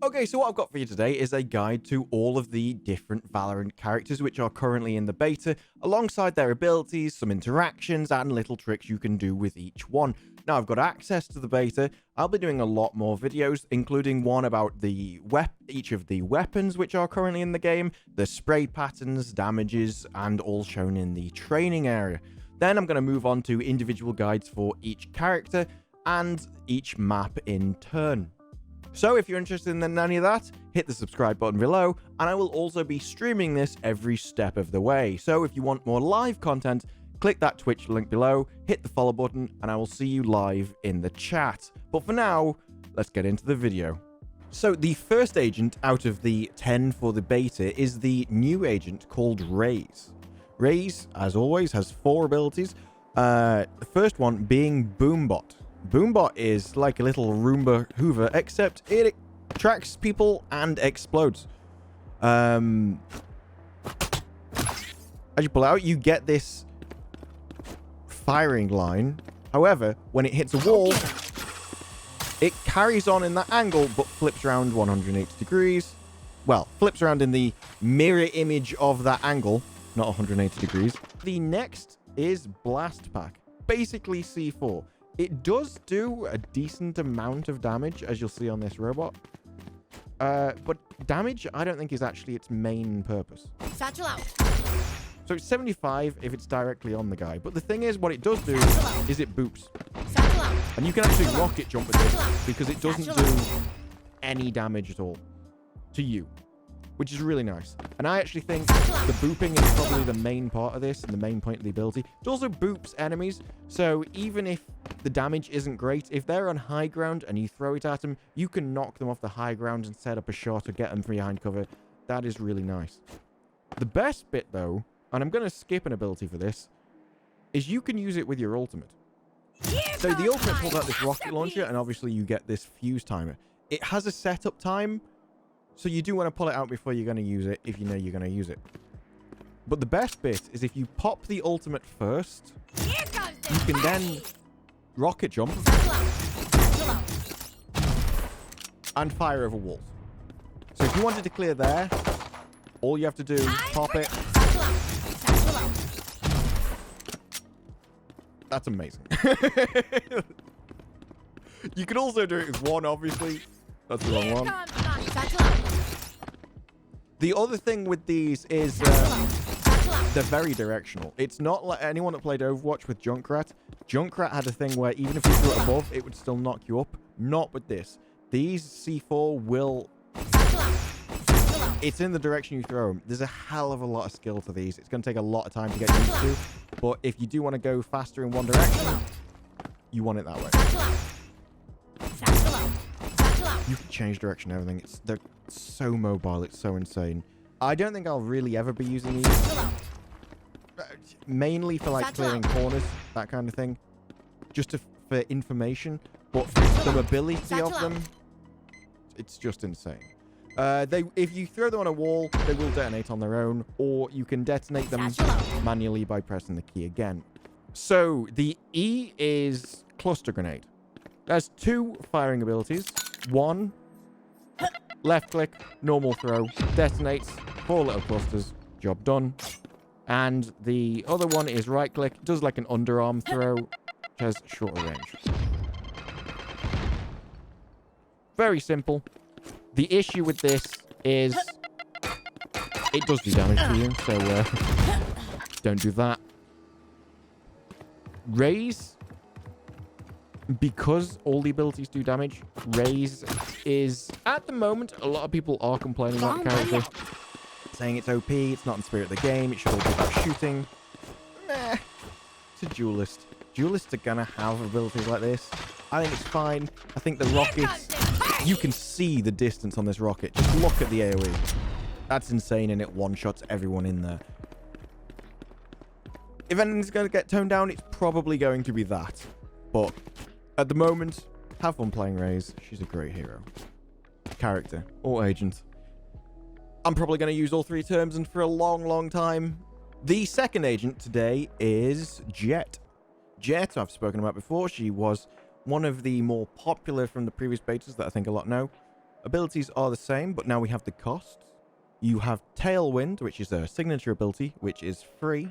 Okay, so what I've got for you today is a guide to all of the different Valorant characters which are currently in the beta, alongside their abilities, some interactions, and little tricks you can do with each one. Now, I've got access to the beta. I'll be doing a lot more videos, including one about each of the weapons which are currently in the game, the spray patterns, damages, and all shown in the training area. Then I'm going to move on to individual guides for each character and each map in turn. So if you're interested in any of that, hit the subscribe button below, and I will also be streaming this every step of the way. So if you want more live content, click that Twitch link below, hit the follow button, and I will see you live in the chat. But for now, let's get into the video. So the first agent out of the 10 for the beta is the new agent called Raze. Raze, as always, has 4 abilities. The first one being Boombot. Boombot is like a little Roomba Hoover, except it tracks people and explodes. As you pull out, you get this firing line. However, when it hits a wall, it carries on in that angle, but flips around 180 degrees. Well, flips around in the mirror image of that angle, not 180 degrees. The next is Blast Pack, basically C4. It does do a decent amount of damage, as you'll see on this robot. But damage, I don't think, is actually its main purpose. Satchel out. So it's 75 if it's directly on the guy. But the thing is, what it does do is it boops. Satchel out. And you can actually rocket jump with this because it doesn't do any damage at all to you, which is really nice. And I actually think the booping is probably the main part of this and the main point of the ability. It also boops enemies, so even if the damage isn't great, if they're on high ground and you throw it at them, you can knock them off the high ground and set up a shot or get them from behind cover. That is really nice. The best bit, though, and I'm going to skip an ability for this, is you can use it with your ultimate. So the ultimate pulls out this rocket launcher, and obviously you get this fuse timer. It has a setup time, so you do want to pull it out before you're going to use it, if you know you're going to use it. But the best bit is if you pop the ultimate first, you can then rocket jump and fire over walls. So if you wanted to clear there, all you have to do is pop it. That's amazing. You can also do it with one, obviously. That's the wrong one. The other thing with these is they're very directional. It's not like anyone that played Overwatch with Junkrat. Junkrat had a thing where even if you threw it above, it would still knock you up. Not with this. These C4 will... It's in the direction you throw them. There's a hell of a lot of skill to these. It's going to take a lot of time to get used to. But if you do want to go faster in one direction, you want it that way. You can change direction and everything. They're so mobile. It's so insane. I don't think I'll really ever be using these. Mainly for like clearing corners, that kind of thing. Just for information. But the mobility of them, it's just insane. If you throw them on a wall, they will detonate on their own, or you can detonate them manually by pressing the key again. So the E is cluster grenade. There's 2 firing abilities. 1, left click, normal throw, detonates, 4 little clusters, job done. And the other one is right click, does like an underarm throw, which has shorter range. Very simple. The issue with this is it does do damage to you, so don't do that. Raze, because all the abilities do damage, Raze is, at the moment, a lot of people are complaining about the character, saying it's OP, it's not in the spirit of the game, it should all be about shooting. Nah, it's a duelist. Duelists are gonna have abilities like this. I think it's fine. I think the rockets... You can see the distance on this rocket. Just look at the AoE. That's insane, and it one-shots everyone in there. If anything's going to get toned down, it's probably going to be that. But at the moment, have fun playing Raze. She's a great hero. Character. Or agent. I'm probably going to use all 3 terms, and for a long, long time. The second agent today is Jett. Jett, I've spoken about before. She was one of the more popular from the previous betas that I think a lot know. Abilities are the same, but now we have the costs. You have Tailwind, which is a signature ability, which is free.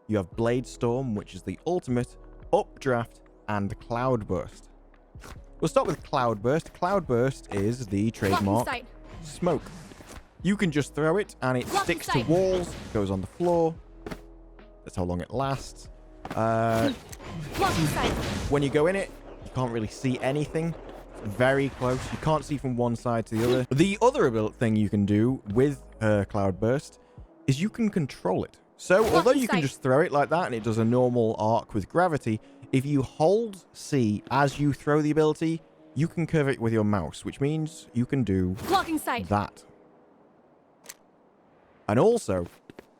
You have Blade Storm, which is the ultimate, Updraft, and Cloudburst. We'll start with Cloudburst. Cloudburst is the trademark smoke. You can just throw it, and it sticks to walls, goes on the floor. That's how long it lasts. When you go in it, you can't really see anything. It's very close. You can't see from one side to the other. The other thing you can do with Cloudburst is you can control it. So although you can just throw it like that and it does a normal arc with gravity, if you hold C as you throw the ability, you can curve it with your mouse, which means you can do that. And also,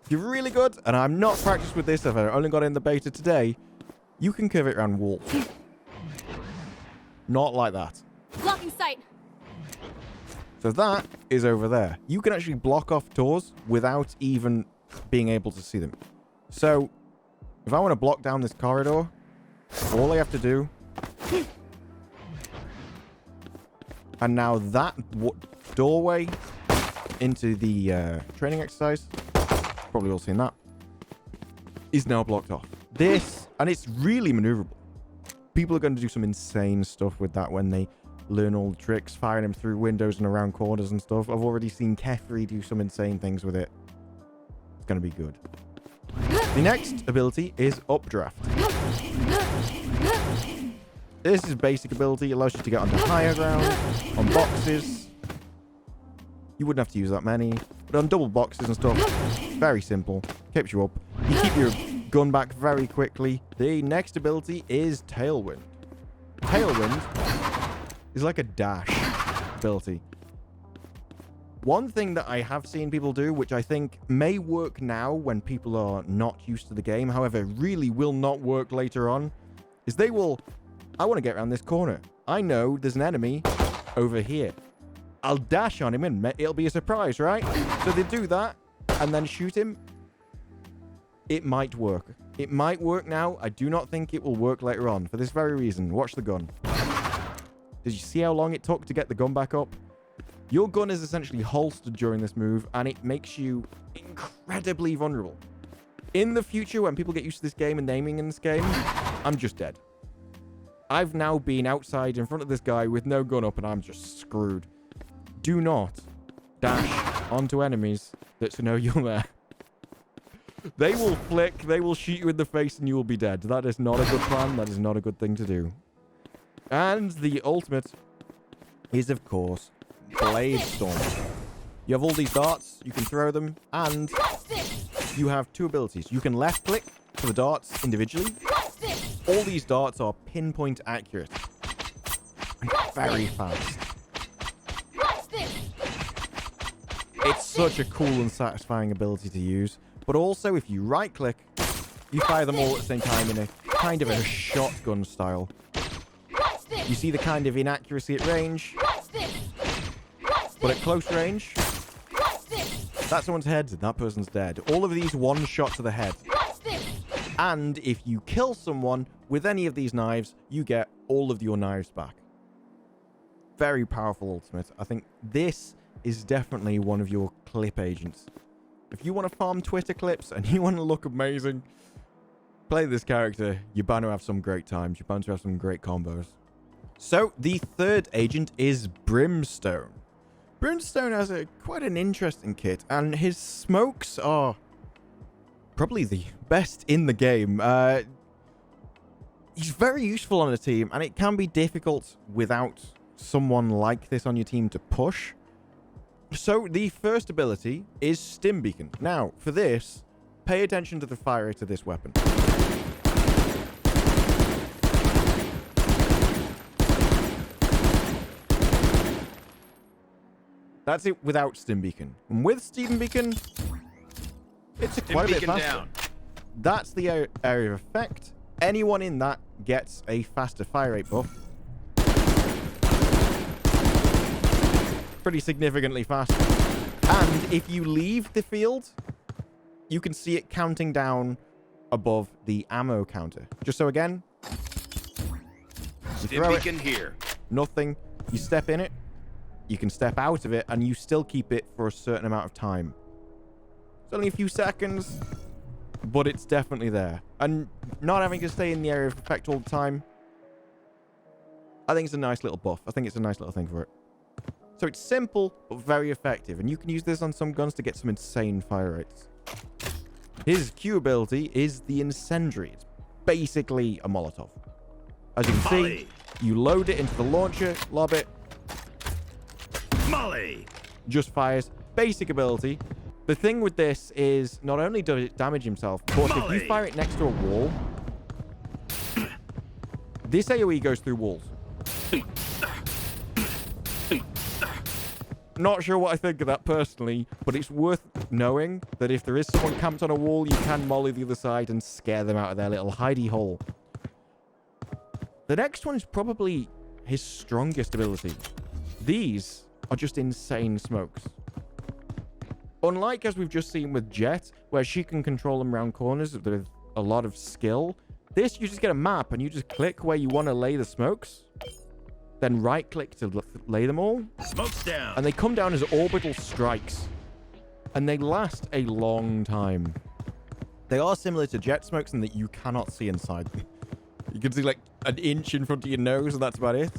if you're really good, and I'm not practiced with this, I've only got in the beta today, you can curve it around walls. Not like that. Blocking sight. So that is over there. You can actually block off doors without even being able to see them. So if I want to block down this corridor, all I have to do... And now that doorway into the training exercise, probably all seen that, is now blocked off. This, and it's really maneuverable. People are going to do some insane stuff with that when they learn all the tricks, firing them through windows and around corners and stuff. I've already seen Kefri do some insane things with it. It's going to be good. The next ability is Updraft. This is basic ability. It allows you to get onto higher ground, on boxes. You wouldn't have to use that many, but on double boxes and stuff, very simple. Keeps you up. You keep your gun back very quickly. The next ability is Tailwind. Tailwind is like a dash ability. One thing that I have seen people do, which I think may work now when people are not used to the game, however, really will not work later on, is they will... I want to get around this corner. I know there's an enemy over here. I'll dash on him and it'll be a surprise, right? So they do that and then shoot him. It might work. It might work now. I do not think it will work later on for this very reason. Watch the gun. Did you see how long it took to get the gun back up? Your gun is essentially holstered during this move and it makes you incredibly vulnerable. In the future, when people get used to this game and aiming in this game, I'm just dead. I've now been outside in front of this guy with no gun up and I'm just screwed. Do not dash onto enemies that know you're there. They will flick, they will shoot you in the face and you will be dead. That is not a good plan. That is not a good thing to do. And the ultimate is, of course, Blade Storm. You have all these darts, you can throw them, and you have two abilities. You can left click for the darts individually. All these darts are pinpoint accurate and very fast. It's such a cool and satisfying ability to use. But also, if you right click, you fire them all at the same time in a kind of a shotgun style. You see the kind of inaccuracy at range, but at close range, that's someone's head, that person's dead. All of these one shot to the head. And if you kill someone with any of these knives, you get all of your knives back. Very powerful ultimate. I think this is definitely one of your clip agents. If you want to farm Twitter clips and you want to look amazing, play this character. You're bound to have some great times. You're bound to have some great combos. So the third agent is Brimstone. Brimstone has quite an interesting kit, and his smokes are probably the best in the game. He's very useful on a team, and it can be difficult without someone like this on your team to push. So the first ability is Stim Beacon. Now, for this, pay attention to the fire rate of this weapon. That's it without Stim Beacon. And with Stim Beacon, it's quite a bit faster. Down. That's the area of effect. Anyone in that gets a faster fire rate buff. Pretty significantly faster. And if you leave the field, you can see it counting down above the ammo counter. Just so again, you throw it, here. Nothing. You step in it, you can step out of it, and you still keep it for a certain amount of time. It's only a few seconds, but it's definitely there. And not having to stay in the area of effect all the time, I think it's a nice little buff. I think it's a nice little thing for it. So it's simple, but very effective. And you can use this on some guns to get some insane fire rates. His Q ability is the Incendiary. It's basically a Molotov. As you can see, you load it into the launcher, lob it. Molly! Just fires. Basic ability. The thing with this is not only does it damage himself, but if you fire it next to a wall, this AoE goes through walls. Not sure what I think of that personally, but it's worth knowing that if there is someone camped on a wall, you can molly the other side and scare them out of their little hidey hole. The next one is probably his strongest ability. These are just insane smokes. Unlike as we've just seen with Jett, where she can control them around corners with a lot of skill, this you just get a map and you just click where you want to lay the smokes. Then right-click to lay them all. Smokes down. And they come down as orbital strikes. And they last a long time. They are similar to Jett smokes in that you cannot see inside them. You can see like an inch in front of your nose and that's about it.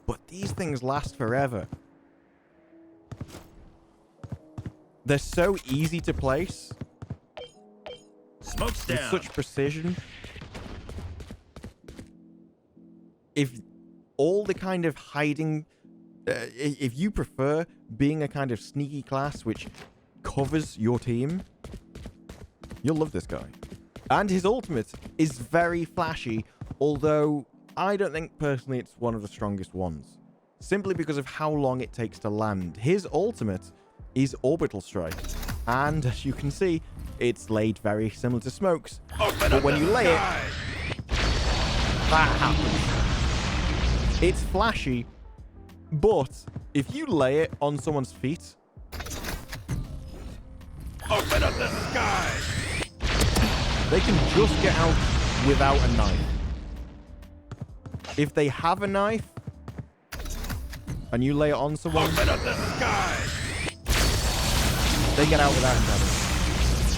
But these things last forever. They're so easy to place. Smokes down. With such precision. If all the kind of hiding, if you prefer being a kind of sneaky class which covers your team, you'll love this guy. And his ultimate is very flashy, although I don't think personally it's one of the strongest ones. Simply because of how long it takes to land. His ultimate is Orbital Strike. And as you can see, it's laid very similar to Smoke's. But when you lay it, that happens. It's flashy, but if you lay it on someone's feet, open up the sky! They can just get out without a knife. If they have a knife and you lay it on someone, open up the sky! They get out without damage.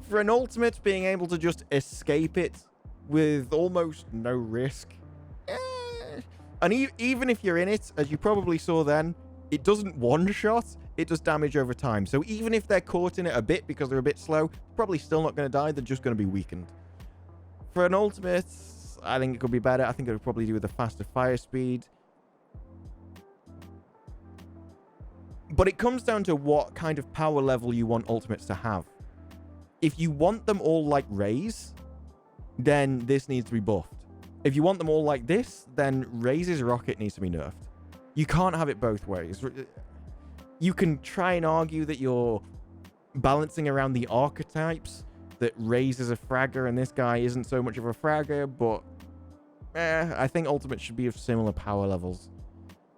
For an ultimate, being able to just escape it with almost no risk. And even if you're in it, as you probably saw then, it doesn't one-shot, it does damage over time. So even if they're caught in it a bit because they're a bit slow, probably still not going to die, they're just going to be weakened. For an ultimate, I think it could be better. I think it would probably do with a faster fire speed. But it comes down to what kind of power level you want ultimates to have. If you want them all like Raze, then this needs to be buffed. If you want them all like this, then Raze's rocket needs to be nerfed. You can't have it both ways. You can try and argue that you're balancing around the archetypes, that Raze is a fragger and this guy isn't so much of a fragger, but I think ultimate should be of similar power levels.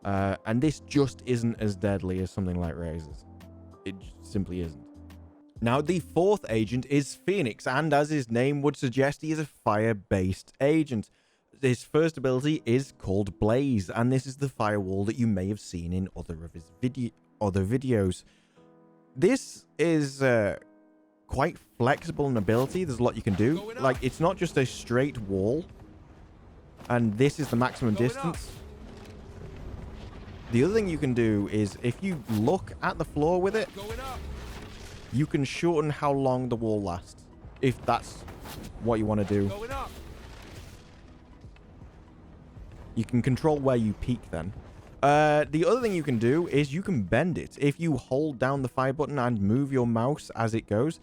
And this just isn't as deadly as something like Raze's. It simply isn't. Now, the fourth agent is Phoenix, and as his name would suggest, he is a fire-based agent. His first ability is called Blaze, and this is the firewall that you may have seen in other of his videos. This is quite flexible in ability. There's a lot you can do. Like, it's not just a straight wall, and this is the maximum distance. The other thing you can do is, if you look at the floor with it, you can shorten how long the wall lasts, if that's what you want to do. You can control where you peak then. The other thing you can do is you can bend it. If you hold down the fire button and move your mouse as it goes,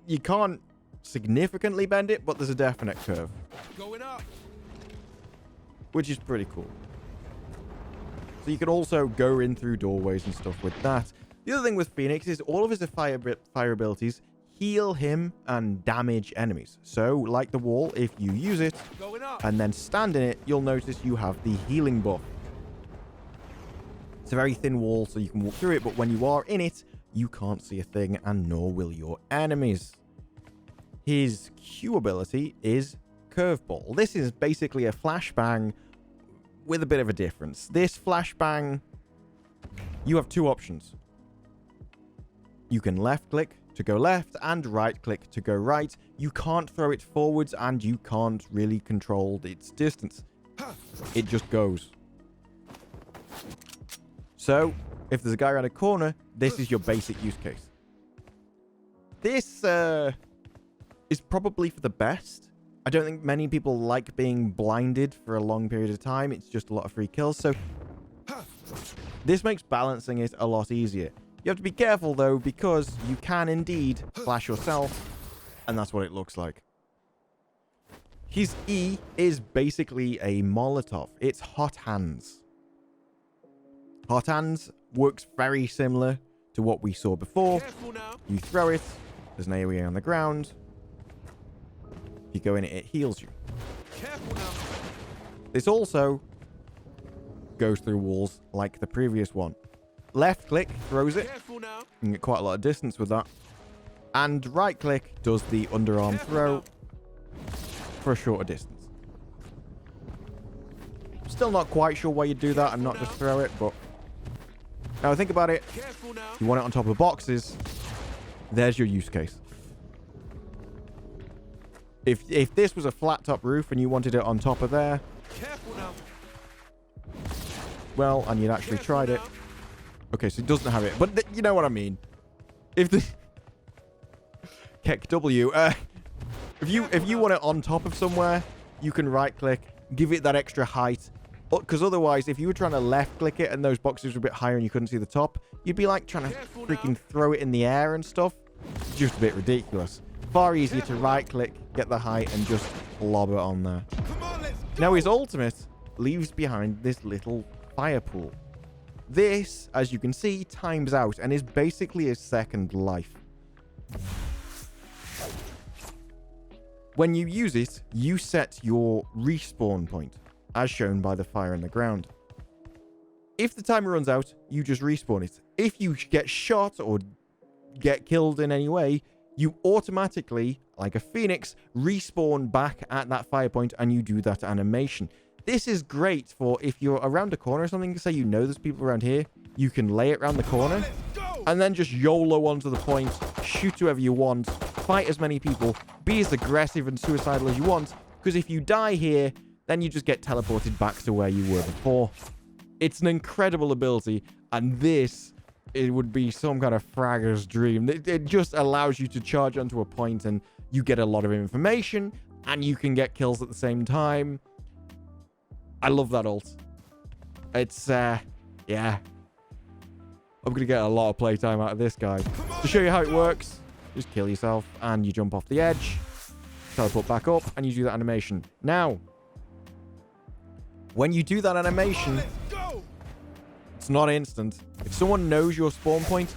you can't significantly bend it, but there's a definite curve. Going up. Which is pretty cool. So you can also go in through doorways and stuff with that. The other thing with Phoenix is all of his fire abilities heal him and damage enemies. So, like the wall, if you use it and then stand in it, you'll notice you have the healing buff. It's a very thin wall, so you can walk through it, but when you are in it, you can't see a thing, and nor will your enemies. His Q ability is Curveball. This is basically a flashbang with a bit of a difference. This flashbang you have two options. You can left click to go left and right click to go right. You can't throw it forwards and you can't really control its distance. It just goes. So, if there's a guy around a corner, this is your basic use case. This is probably for the best. I don't think many people like being blinded for a long period of time. It's just a lot of free kills. So, this makes balancing it a lot easier. You have to be careful, though, because you can indeed flash yourself, and that's what it looks like. His E is basically a Molotov. It's Hot Hands. Hot Hands works very similar to what we saw before. You throw it, there's an AoE on the ground. If you go in it heals you. This also goes through walls like the previous one. Left click throws it. You can get quite a lot of distance with that. And right click does the underarm throw for a shorter distance. Still not quite sure why you do that and not just throw it, but now think about it. You want it on top of boxes. There's your use case. If this was a flat top roof and you wanted it on top of there, well, and you'd actually tried it. Okay, so it doesn't have it, but you know what I mean. If the Keck W, if you want it on top of somewhere, you can right click, give it that extra height. Because otherwise, if you were trying to left click it and those boxes were a bit higher and you couldn't see the top, you'd be like trying to freaking throw it in the air and stuff. It's just a bit ridiculous. Far easier to right click, get the height, and just lob it on there. Now his ultimate leaves behind this little fire pool. This, as you can see, times out and is basically his second life. When you use it, you set your respawn point, as shown by the fire in the ground. If the timer runs out, you just respawn it. If you get shot or get killed in any way, you automatically, like a phoenix, respawn back at that fire point and you do that animation. This is great for if you're around a corner or something, say you know there's people around here, you can lay it around the corner and then just YOLO onto the point, shoot whoever you want, fight as many people, be as aggressive and suicidal as you want, because if you die here, then you just get teleported back to where you were before. It's an incredible ability, and this, it would be some kind of fragger's dream. It just allows you to charge onto a point and you get a lot of information and you can get kills at the same time. I love that ult. It's, yeah. I'm going to get a lot of playtime out of this guy. To show you how it works, just kill yourself and you jump off the edge, teleport back up, and you do that animation. Now, when you do that animation, it's not instant. If someone knows your spawn point,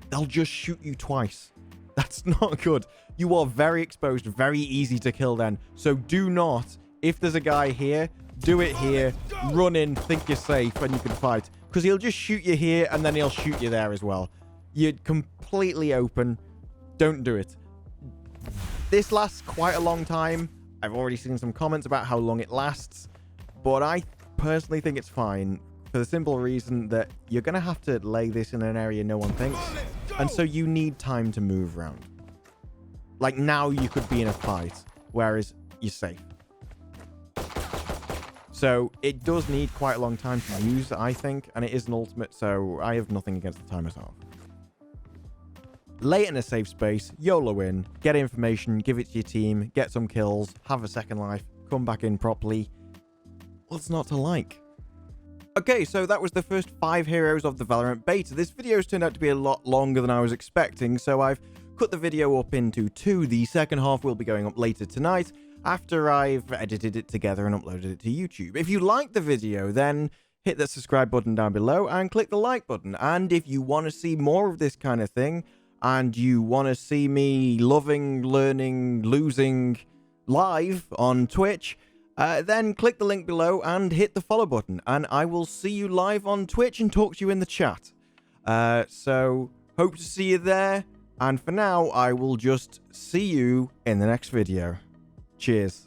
they'll just shoot you twice. That's not good. You are very exposed, very easy to kill then. So do not, if there's a guy here, do it here, run in, think you're safe, and you can fight. Because he'll just shoot you here, and then he'll shoot you there as well. You're completely open. Don't do it. This lasts quite a long time. I've already seen some comments about how long it lasts. But I personally think it's fine. For the simple reason that you're going to have to lay this in an area no one thinks. And so you need time to move around. Like now you could be in a fight, whereas you're safe. So it does need quite a long time to use, I think. And it is an ultimate, so I have nothing against the time myself. Lay it in a safe space, YOLO in, get information, give it to your team, get some kills, have a second life, come back in properly. What's not to like? Okay, so that was the first 5 heroes of the Valorant Beta. This video's turned out to be a lot longer than I was expecting, so I've cut the video up into 2. The second half will be going up later tonight, after I've edited it together and uploaded it to YouTube. If you liked the video, then hit that subscribe button down below and click the like button. And if you want to see more of this kind of thing, and you want to see me loving, learning, losing live on Twitch, then click the link below and hit the follow button, and I will see you live on Twitch and talk to you in the chat. So, hope to see you there, and for now, I will just see you in the next video. Cheers.